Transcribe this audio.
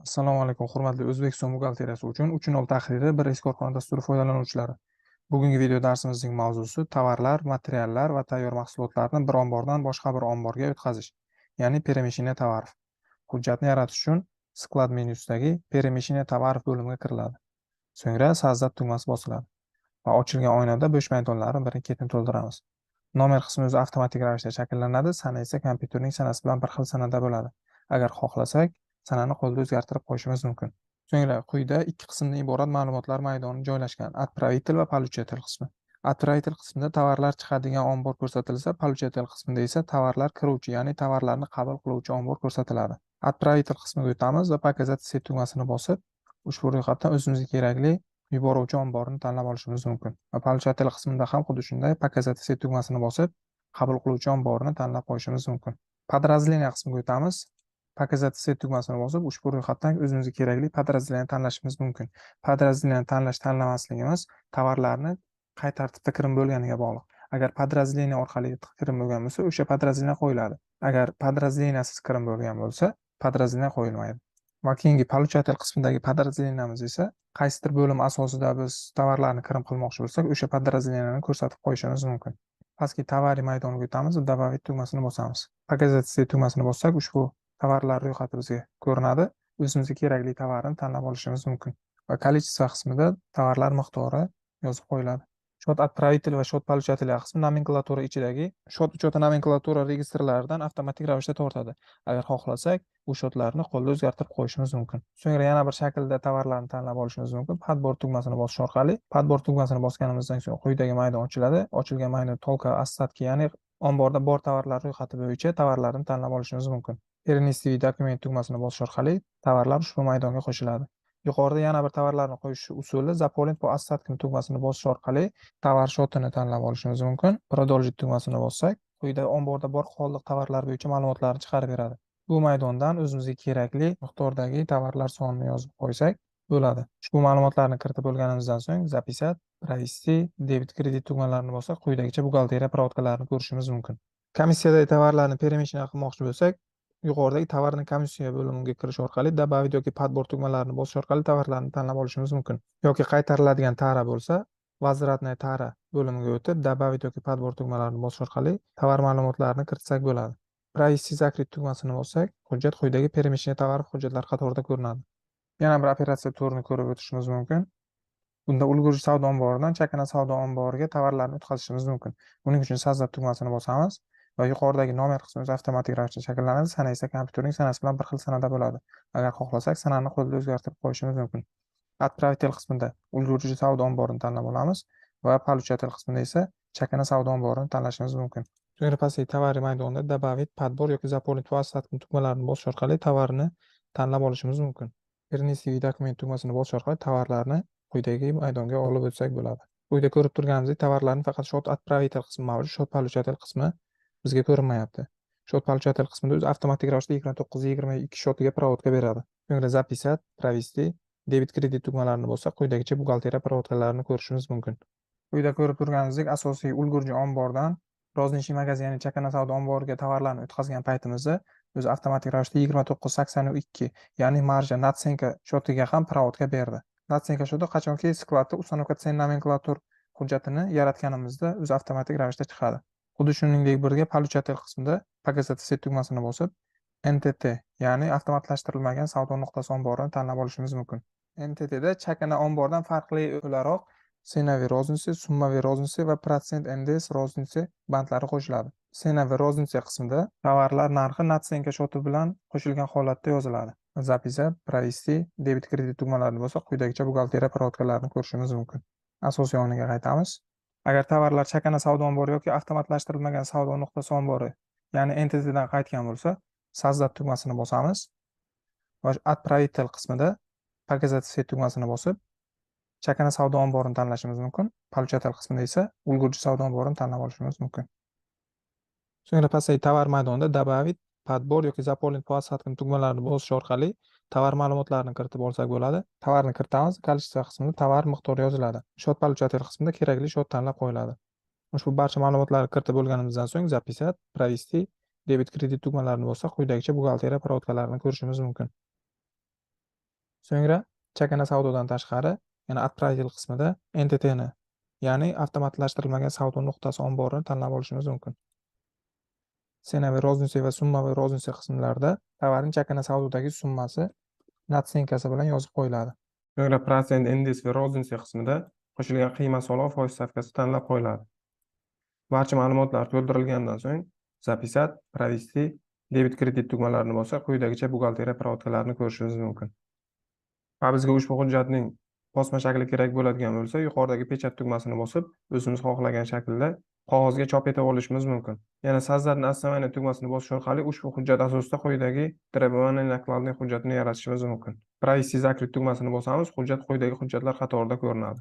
Assalomu alaykum, hurmatli O'zbekiston buxgalteriyasi uchun 3.0 tahriri bir eski korxona dasturi foydalanuvchilari. Bugungi video darsimizning mavzusi tovarlar, materiallar va tayyor mahsulotlarni bir ombordan boshqa bir omborga o'tkazish, ya'ni перемещение tovarов. Hujjatni yaratish uchun sklad menyusidagi перемещение tovarов bo'limiga kiriladi. So'ngra soздать tugmasi bosiladi va ochilgan oynada bo'sh maydonlarni birin-ketin to'ldiramiz. Nomer qismi o'zi avtomatik ravishda shakllanadi, sana esa kompyuterning sanasi bilan bir xil sanada bo'ladi. Agar xohlasak, sanani qo'lda o'zgartirib qo'yishimiz mumkin. So'ngra quyida ikki qismdan iborat ma'lumotlar maydoni joylashgan: отправитель va получатель qismi. Отправитель qismida tovarlar chiqadigan ombor ko'rsatilsa, получатель qismida esa tovarlar kiruvchi, ya'ni tovarlarni qabul qiluvchi ombor ko'rsatiladi. Отправитель qismiga o'tamiz va показать все tugmasini bosib, ushbu ro'yxatdan o'zimizga kerakli yuboruvchi omborni tanlab olishimiz mumkin. Va получатель qismida ham xuddi shunday показать все tugmasini bosib, qabul qiluvchi omborni tanlab qo'yishimiz mumkin. Подразделение qismiga o'tamiz. Показать все tugmasini bosib, ushbu ro'yxatdan o'zimizga kerakli подразделение tanlashimiz mumkin. Подразделение tanlash-tanlamasligimiz tovarlarni qay tartibda kirim bo'lganiga bog'liq. Agar подразделение orqali kirim bo'lgan bo'lsa, o'sha подразделение qo'yiladi. Agar подразделениesiz kirim bo'lgan bo'lsa, подразделение qo'yilmaydi. Va keyingi получатель qismidagi подразделениemiz esa qaysidir bo'lim asosida biz tovarlarni kirim qilmoqchi bo'lsak, o'sha подразделениeni ko'rsatib qo'yishimiz mumkin. Pastki tovar maydoniga o'tamiz va добавить tugmasini bosamiz. Показать все tugmasini bossak, ushbu tovarlar ro'yxati bizga ko'rinadi. O'zimizga kerakli tovarni tanlab olishimiz mumkin. Va количество qismida tovarlar miqdori yozib qo'yiladi. Счет отправитель va счет получателя qismi nomenklatura ichidagi счет учета nomenklatura registrlaridan avtomatik ravishda tortadi. Agar xohlasak, bu счетlarni qo'lda o'zgartirib qo'yishimiz mumkin. So'ngra yana bir shaklda tovarlarni tanlab olishimiz mumkin. Подбор tugmasini bosish orqali. Подбор tugmasini bosganimizdan so'ng quyidagi maydon ochiladi. Ochilgan maydon только остатки, ya'ni omborda bor tovarlar ro'yxati bo'yicha tovarlarni tanlab olishimiz mumkin. Перенести dokument tugmasini bosish orqali tovarlar ushbu maydonga qo'shiladi. Yuqorida yana bir tovarlarni qo'yish usuli заполнить по остаткам tugmasini bosish orqali tovar shotini tanlab olishimiz mumkin. Продолжить tugmasini bossak, quyida omborda bor qoldiq tovarlar bo'yicha ma'lumotlarni chiqarib beradi. Bu maydondan o'zimizga kerakli miqdordagi tovarlar sonini yozib qo'ysak bo'ladi. Ushbu ma'lumotlarni kiritib bo'lganimizdan so'ng записать, провести, debit kredit tugmalarini bossak, quyidagicha buxgalteriya provodkalarini ko'rishimiz mumkin. Komissiyadagi tovarlarni перемещение qilmoqchi bo'lsak, yuqoridagi tovarni komissiya bo'limiga kirish orqali добавить yoki подбор tugmalarini bosish orqali tovarlarni tanlab olishimiz mumkin. Yoki qaytariladigan tara bo'lsa, возвратная tara bo'limiga o'tib, добавить yoki подбор tugmalarini bosish orqali tovar ma'lumotlarini kiritsak bo'ladi. Провести закрыть tugmasini bossak, hujjat quyidagi перемещение tovarov hujjatlar qatorida ko'rinadi. Yana bir operatsiya turini ko'rib o'tishimiz mumkin. Bunda ulgurji savdo omboridan chakana savdo omboriga tovarlarni o'tkazishimiz mumkin. Buning uchun sozdать tugmasini bosamiz va yuqoridagi nomer qismi o'zi avtomatik ravishda shakllanadi. Sana esa kompyuterning sanasi bilan bir xil sanada bo'ladi. Agar xohlasak, sanani qo'lda o'zgartirib qo'yishimiz mumkin. Отправитель qismida ulgurji savdo omborini tanlab olamiz va получатель qismida esa chakana savdo omborini tanlashimiz mumkin. So'ngra pastdagi tovar maydonida добавить, подбор yoki заполнить vasitasi tugmalarini bosish orqali tovarni tanlab olishimiz mumkin. Перенести dokument tugmasini bosish orqali tovarlarni quyidagi maydonga olib o'tsak bo'ladi. Quyida ko'rib turganimizdek, tovarlarning faqat счет отправитель qismi mavjud, счет получатель qismi bizga ko'rinmayapti. Счет получатель qismida o'zi avtomatik ravishda 29-22 счетga provodka beradi. So'ngra записать, провести, debit kredit tugmalarini bossak, quyidagicha buxgalteriya provodkalarini ko'rishimiz mumkin. Quyida ko'rib turganingizdek, asosiy ulgurji ombordan roznичий magazin, ya'ni chakana savdo omboriga tovarlarni o'tkazgan paytimizda o'zi avtomatik ravishda 29.82, ya'ni marja natsenka shotiga ham provodka berdi. Natsenka shoti qachonki skladda установка цен nomenklatur hujjatini yaratganimizda o'zi avtomatik ravishda chiqadi. Xuddi shuningdek birga получатель qismida показать все tugmasini bosib, NTT, ya'ni avtomatlashtirilmagan savdo nuqtasi omborini tanlab olishimiz mumkin. NTTda chakana ombordan farqli o'laroq senaviy rozniца, summaviy rozniца va protsent NDS rozniца bandlari qo'shiladi. Senaviy rozniца qismida tovarlar narxi natsenka shoti bilan qo'shilgan holatda yoziladi. Записать, провести, debit kredit tugmalarini bosib, quyidagicha buxgalteriya provodkalarini ko'rishimiz mumkin. Asosiy oynaga qaytamiz. Agar tovarlar chakana savdo ombori yoki avtomatlashtirilmagan savdo nuqtasi ombori, ya'ni NTTdan qaytgan bo'lsa, sozdать tugmasini bosamiz va отправитель qismida показать все tugmasini bosib, chakana savdo omborini tanlashimiz mumkin. Получатель qismida esa ulgurji savdo omborini tanlab olishimiz mumkin. So'ngra pastdagi tovar maydonida добавить, подбор yoki заполнить по остаткам tugmalarini bosish orqali tovar ma'lumotlarini kiritib olsak bo'ladi. Tovarni kiritamiz, количество qismida tovar miqdori yoziladi. Счет получатель qismida kerakli счет tanlab qo'yiladi. Ushbu barcha ma'lumotlarni kiritib bo'lganimizdan so'ng записать, провести, debit kredit tugmalarini bossak, quyidagicha buxgalteriya provodkalarini ko'rishimiz mumkin. So'ngra chakana savdodan tashqari, yana отправитель qismida NTT'ni, ya'ni avtomatlashtirilmagan savdo nuqtasi omborini tanlab olishimiz mumkin. Senaviy roznitsiya va summaviy roznitsiya qismlarida tovarning chakana savdodagi summasi natsenkasi bilan yozib qo'yiladi. So'ngra protsent, indeks va roznitsiya qismida qo'shilgan qiymat soliq foiz stavkasi tanlab qo'yiladi. Barcha ma'lumotlar to'ldirilgandan so'ng zapisat, провести, debit kredit tugmalarini bosib, quyidagicha buxgalteriya provodkalarini ko'rishingiz mumkin. Va bizga ushbu hujjatning bosma shakli kerak bo'ladigan bo'lsa, yuqoridagi pechat tugmasini bosib, o'zimiz xohlagan shaklda qog'ozga chop eta olishimiz mumkin. Yana создать основание tugmasini bosish orqali ushbu hujjat asosida quyidagi требования накладной hujjatini yaratishimiz mumkin. Провести закрыть tugmasini bosamiz, hujjat quyidagi hujjatlar qatorida ko'rinadi.